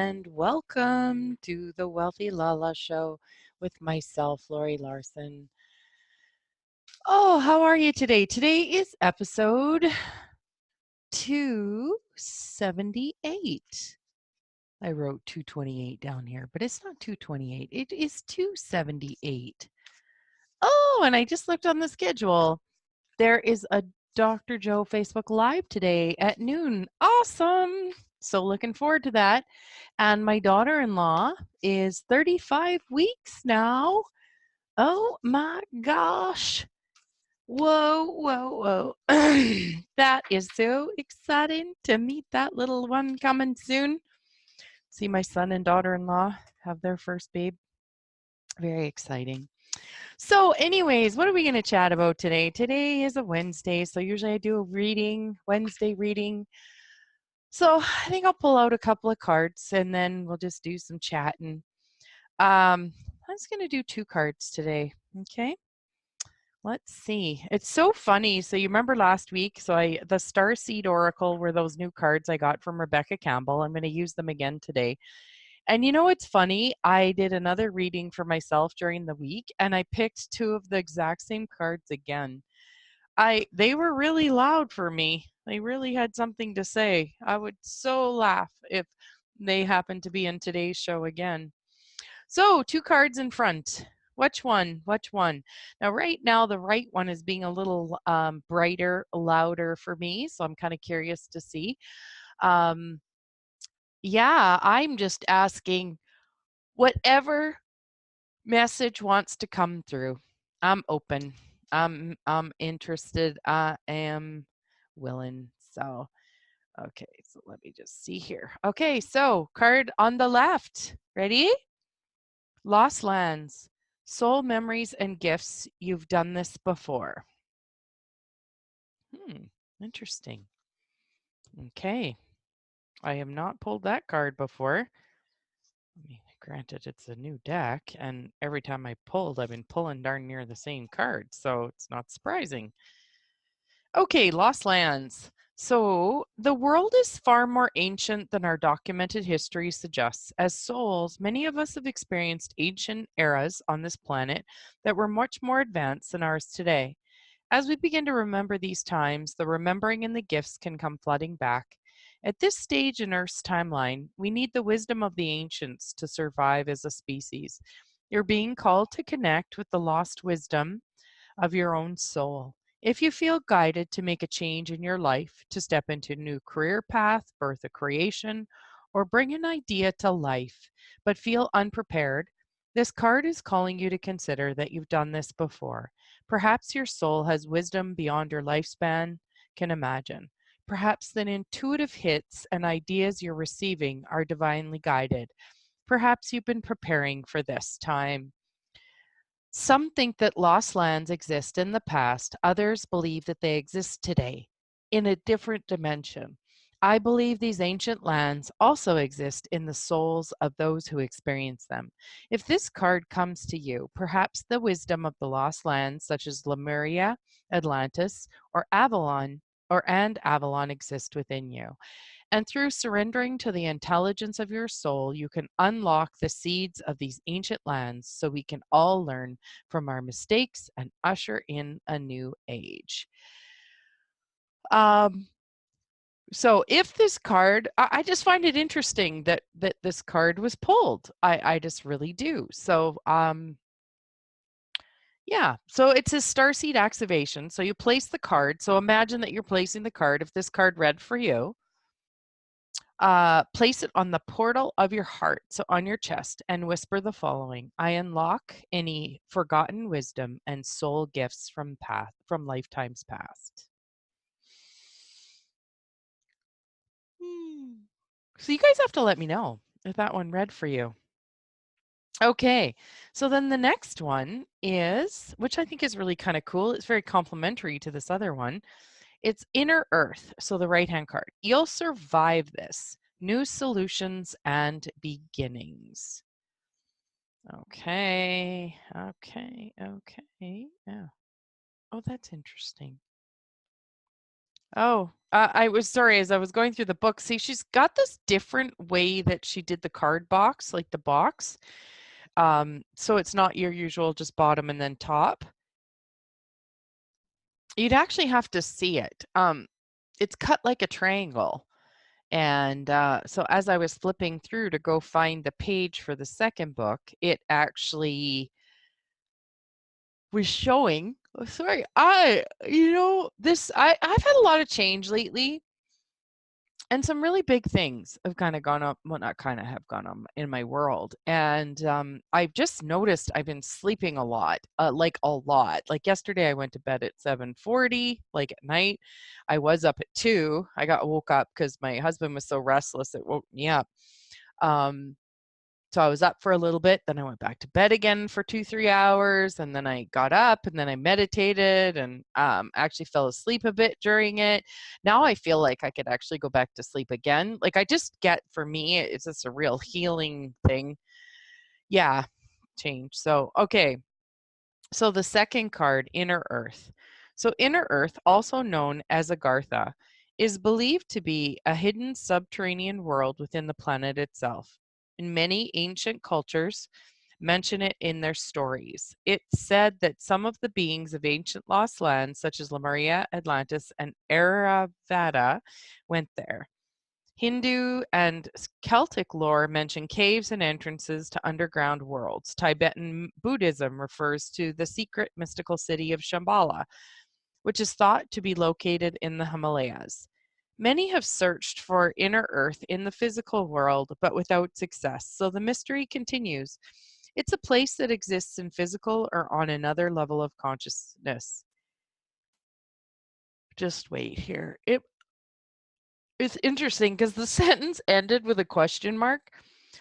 and welcome to the Wealthy LaLa Show with myself, Laurie Laursen. Oh, how are you today? Today is episode 278. I wrote 228 down here, but it's not 228. It is 278. Oh, and I just looked on the schedule. There is a Dr. Joe Facebook Live today at noon. Awesome. So looking forward to that. And my daughter-in-law is 35 weeks now. Oh my gosh. Whoa, whoa, whoa. That is so exciting to meet that little one coming soon. See my son and daughter-in-law have their first babe. Very exciting. So anyways, what are we going to chat about today? Today is a Wednesday, so usually I do a Wednesday reading. So I think I'll pull out a couple of cards and then we'll just do some chatting. I'm just going to do 2 cards today, okay? Let's see. It's so funny. So you remember last week, the Starseed Oracle were those new cards I got from Rebecca Campbell. I'm going to use them again today. And you know what's funny? I did another reading for myself during the week, and I picked 2 of the exact same cards again. They were really loud for me. They really had something to say. I would so laugh if they happened to be in today's show again. So 2 cards in front. Which one? Which one? Now, right now, the right one is being a little brighter, louder for me. So I'm kind of curious to see. Yeah, I'm just asking whatever message wants to come through. I'm open. I'm interested. I am willing. So, okay, so let me just see here. Okay, so card on the left. Ready? Lost lands, soul memories and gifts. You've done this before. Interesting. Okay. I have not pulled that card before. I mean, granted, it's a new deck, and every time I pulled, I've been pulling darn near the same card, so it's not surprising. Okay, Lost Lands. So, the world is far more ancient than our documented history suggests. As souls, many of us have experienced ancient eras on this planet that were much more advanced than ours today. As we begin to remember these times, the remembering and the gifts can come flooding back. At this stage in Earth's timeline, we need the wisdom of the ancients to survive as a species. You're being called to connect with the lost wisdom of your own soul. If you feel guided to make a change in your life, to step into a new career path, birth a creation, or bring an idea to life, but feel unprepared, this card is calling you to consider that you've done this before. Perhaps your soul has wisdom beyond your lifespan can imagine. Perhaps the intuitive hits and ideas you're receiving are divinely guided. Perhaps you've been preparing for this time. Some think that lost lands exist in the past, others believe that they exist today in a different dimension. I believe these ancient lands also exist in the souls of those who experience them. If this card comes to you, perhaps the wisdom of the lost lands, such as Lemuria, Atlantis, or Avalon exist within you. And through surrendering to the intelligence of your soul, you can unlock the seeds of these ancient lands so we can all learn from our mistakes and usher in a new age. So if this card, I just find it interesting that this card was pulled. I just really do. So yeah, so it's a starseed activation. So you place the card. So imagine that you're placing the card. If this card read for you, place it on the portal of your heart, so on your chest, and whisper the following: I unlock any forgotten wisdom and soul gifts from lifetimes past. So you guys have to let me know if that one read for you. Okay, so then the next one is, which I think is really kind of cool. It's very complementary to this other one. It's Inner Earth, so the right-hand card. You'll survive this. New solutions and beginnings. Okay, okay. Yeah. Oh, that's interesting. Oh, I was sorry, as I was going through the book, see, she's got this different way that she did the card box, like the box. So it's not your usual just bottom and then top. You'd actually have to see it. It's cut like a triangle. And so as I was flipping through to go find the page for the second book, it actually was showing. Oh, sorry, I've had a lot of change lately, and some really big things have kind of gone up. Well, not kind of have gone on in my world, and I've just noticed I've been sleeping a lot, like a lot. Like yesterday, I went to bed at 7:40, like at night. I was up at 2. I got woke up because my husband was so restless it woke me up. So I was up for a little bit, then I went back to bed again for 2-3 hours, and then I got up and then I meditated and actually fell asleep a bit during it. Now I feel like I could actually go back to sleep again. Like I just get, for me, it's just a real healing thing. Yeah, change. So, okay. So the second card, Inner Earth. So Inner Earth, also known as Agartha, is believed to be a hidden subterranean world within the planet itself. In many ancient cultures, mention it in their stories. It's said that some of the beings of ancient lost lands, such as Lemuria, Atlantis, and Eravata, went there. Hindu and Celtic lore mention caves and entrances to underground worlds. Tibetan Buddhism refers to the secret mystical city of Shambhala, which is thought to be located in the Himalayas. Many have searched for inner earth in the physical world, but without success, so the mystery continues. It's a place that exists in physical or on another level of consciousness. Just wait here. It's interesting because the sentence ended with a question mark.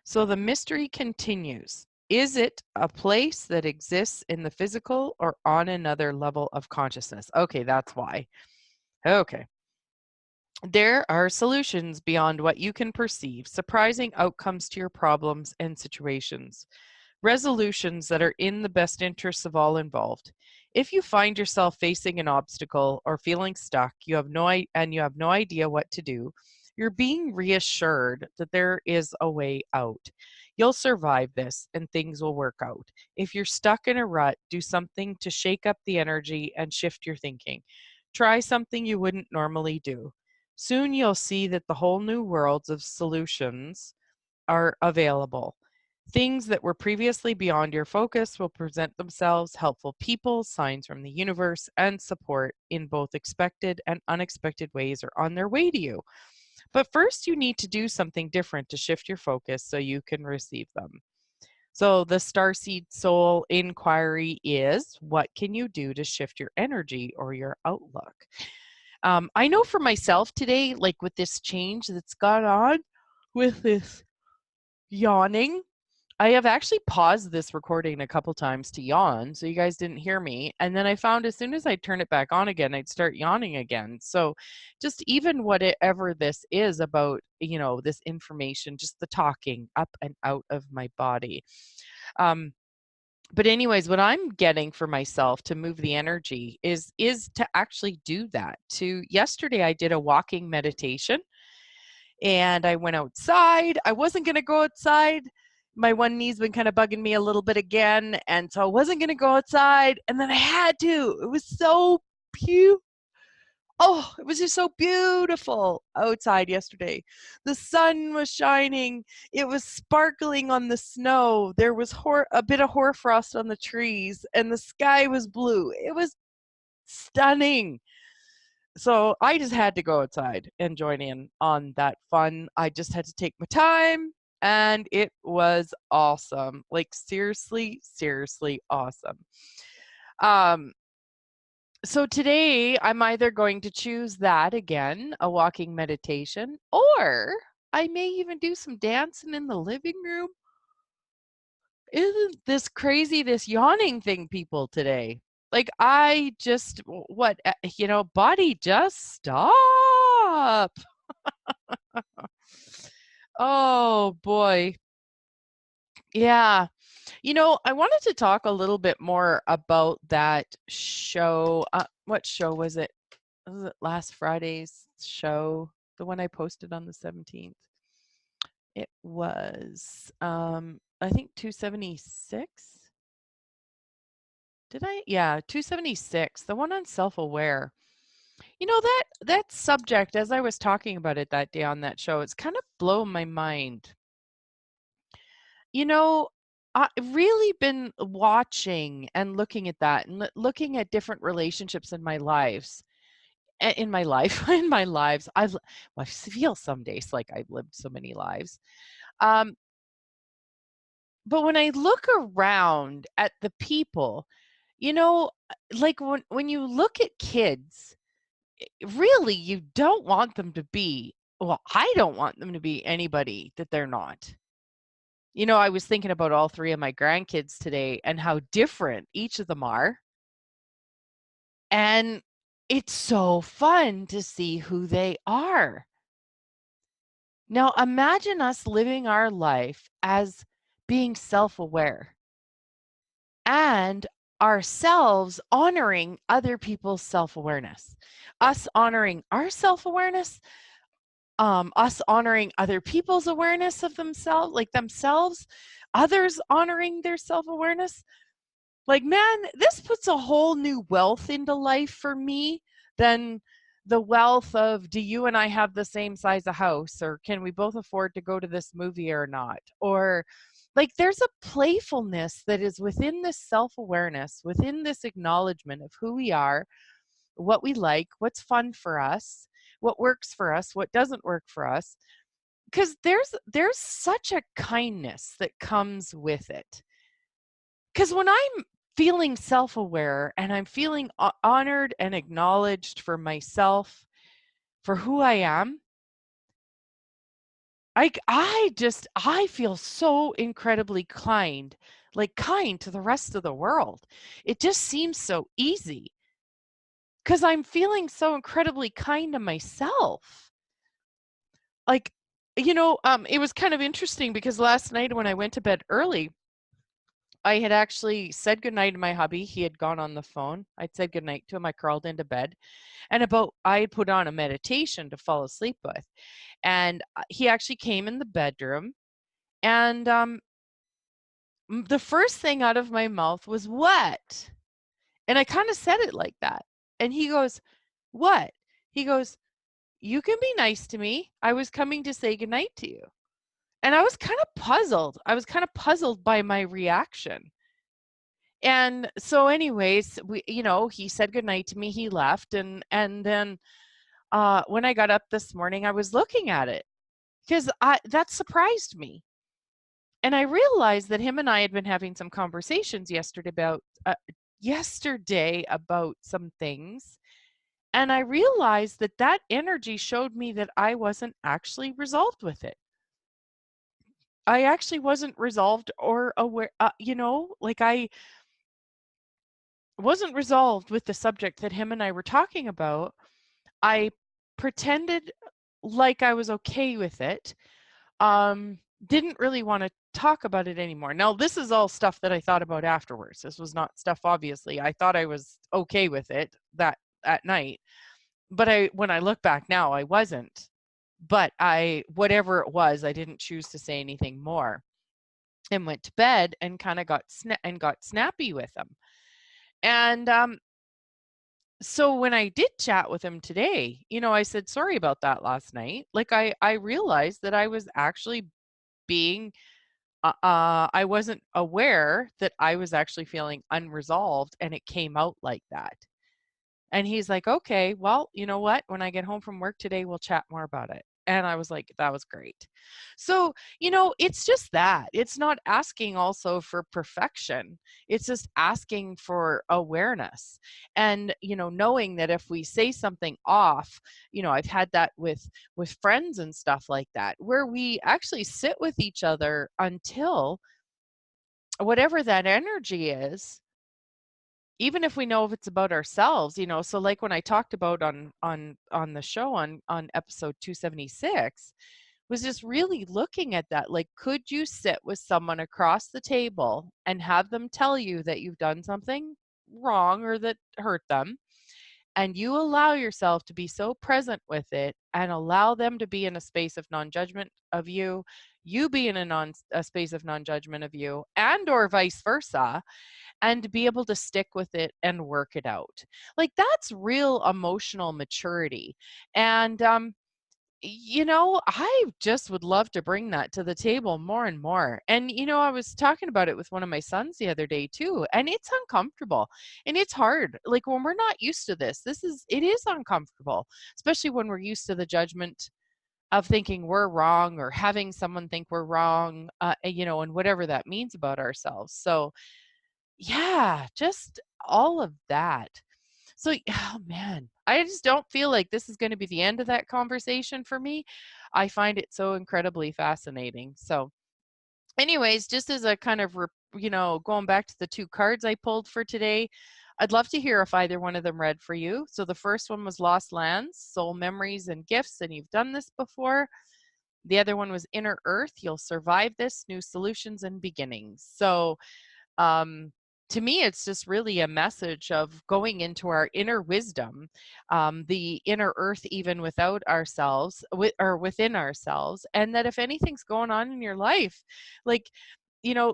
So the mystery continues. Is it a place that exists in the physical or on another level of consciousness? Okay, that's why. Okay. There are solutions beyond what you can perceive, surprising outcomes to your problems and situations, resolutions that are in the best interests of all involved. If you find yourself facing an obstacle or feeling stuck, you have no idea what to do, you're being reassured that there is a way out. You'll survive this and things will work out. If you're stuck in a rut, do something to shake up the energy and shift your thinking. Try something you wouldn't normally do. Soon you'll see that the whole new worlds of solutions are available. Things that were previously beyond your focus will present themselves. Helpful people, signs from the universe, and support in both expected and unexpected ways are on their way to you. But first, you need to do something different to shift your focus so you can receive them. So, the Starseed Soul inquiry is, what can you do to shift your energy or your outlook? I know for myself today, like with this change that's gone on with this yawning, I have actually paused this recording a couple times to yawn, so you guys didn't hear me. And then I found as soon as I turn it back on again, I'd start yawning again. So just even whatever this is about, this information, just the talking up and out of my body. But anyways, what I'm getting for myself to move the energy is to actually do that. To yesterday I did a walking meditation and I went outside. I wasn't going to go outside. My one knee's been kind of bugging me a little bit again, and so I wasn't going to go outside, and then I had to. It was so beautiful. Oh, it was just so beautiful outside yesterday. The sun was shining. It was sparkling on the snow. There was a bit of hoarfrost on the trees, and the sky was blue. It was stunning. So I just had to go outside and join in on that fun. I just had to take my time, and it was awesome. Like seriously, seriously awesome. So today I'm either going to choose that again, a walking meditation, or I may even do some dancing in the living room. Isn't this crazy, this yawning thing, people, today? Like, I just, body, just stop. Oh, boy. Yeah. I wanted to talk a little bit more about that show. What show was it? was it last Friday's show, the one I posted on the 17th. It was, I think 276. Did I? Yeah, 276, the one on self-aware. That subject, as I was talking about it that day on that show, it's kind of blown my mind. I've really been watching and looking at that and looking at different relationships in my lives. In my life, in my lives, I feel some days like I've lived so many lives. Um, but when I look around at the people, you know, like when you look at kids, really, you don't want them to be, well, I don't want them to be anybody that they're not. I was thinking about all three of my grandkids today and how different each of them are. And it's so fun to see who they are. Now, imagine us living our life as being self-aware and ourselves honoring other people's self-awareness, us honoring our self-awareness, us honoring other people's awareness of themselves, like themselves, others honoring their self-awareness. Like, man, this puts a whole new wealth into life for me than the wealth of, do you and I have the same size of house, or can we both afford to go to this movie or not? Or like, there's a playfulness that is within this self-awareness, within this acknowledgement of who we are, what we like, what's fun for us, what works for us, what doesn't work for us. Because there's such a kindness that comes with it. Because when I'm feeling self-aware and I'm feeling honored and acknowledged for myself, for who I am, I feel so incredibly kind, like kind to the rest of the world. It just seems so easy because I'm feeling so incredibly kind to myself. Like, it was kind of interesting because last night when I went to bed early, I had actually said goodnight to my hubby. He had gone on the phone. I'd said goodnight to him. I crawled into bed. And I had put on a meditation to fall asleep with. And he actually came in the bedroom. And the first thing out of my mouth was, "What?" And I kind of said it like that. And he goes, "What?" He goes, "You can be nice to me. I was coming to say goodnight to you." And I was kind of puzzled. I was kind of puzzled by my reaction. And so anyways, he said goodnight to me, he left, and then when I got up this morning, I was looking at it because that surprised me. And I realized that him and I had been having some conversations yesterday about some things. And I realized that energy showed me that I wasn't actually resolved with it. I actually wasn't resolved or aware, like I wasn't resolved with the subject that him and I were talking about. I pretended like I was okay with it. Didn't really want to talk about it anymore. Now, this is all stuff that I thought about afterwards. This was not stuff, obviously. I thought I was okay with it that night. But when I look back now, I wasn't. But whatever it was, I didn't choose to say anything more and went to bed and kind of got snappy with him. And so when I did chat with him today, I said sorry about that last night. Like I realized that I was actually being I wasn't aware that I was actually feeling unresolved, and it came out like that. And he's like, "Okay, well, you know what? When I get home from work today, we'll chat more about it." And I was like, that was great. So, it's just that. It's not asking also for perfection. It's just asking for awareness. And, knowing that if we say something off, I've had that with friends and stuff like that, where we actually sit with each other until whatever that energy is, even if we know if it's about ourselves, so like when I talked about on the show on episode 276, was just really looking at that, like, could you sit with someone across the table and have them tell you that you've done something wrong or that hurt them, and you allow yourself to be so present with it and allow them to be in a space of non-judgment of you, you be in a space of non-judgment of you, and or vice versa, and to be able to stick with it and work it out. Like, that's real emotional maturity. And I just would love to bring that to the table more and more. And I was talking about it with one of my sons the other day too, and it's uncomfortable and it's hard. Like, when we're not used to this, it is uncomfortable, especially when we're used to the judgment of thinking we're wrong or having someone think we're wrong, and whatever that means about ourselves. So, yeah, just all of that. So, oh man, I just don't feel like this is going to be the end of that conversation for me. I find it so incredibly fascinating. So, anyways, just as a kind of, going back to the two cards I pulled for today, I'd love to hear if either one of them read for you. So, the first one was Lost Lands, Soul Memories and Gifts, and you've done this before. The other one was Inner Earth, You'll Survive This, New Solutions and Beginnings. So, um, to me, it's just really a message of going into our inner wisdom, the inner earth, even without ourselves, or within ourselves. And that if anything's going on in your life, like,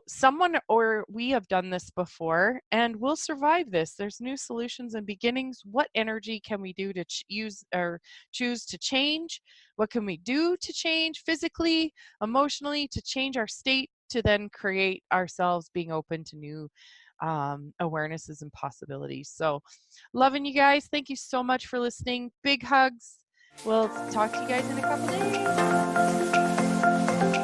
someone or we have done this before and we'll survive this. There's new solutions and beginnings. What energy can we do to use or choose to change? What can we do to change physically, emotionally, to change our state, to then create ourselves being open to new awarenesses and possibilities? So, loving you guys. Thank you so much for listening. Big hugs. We'll talk to you guys in a couple days.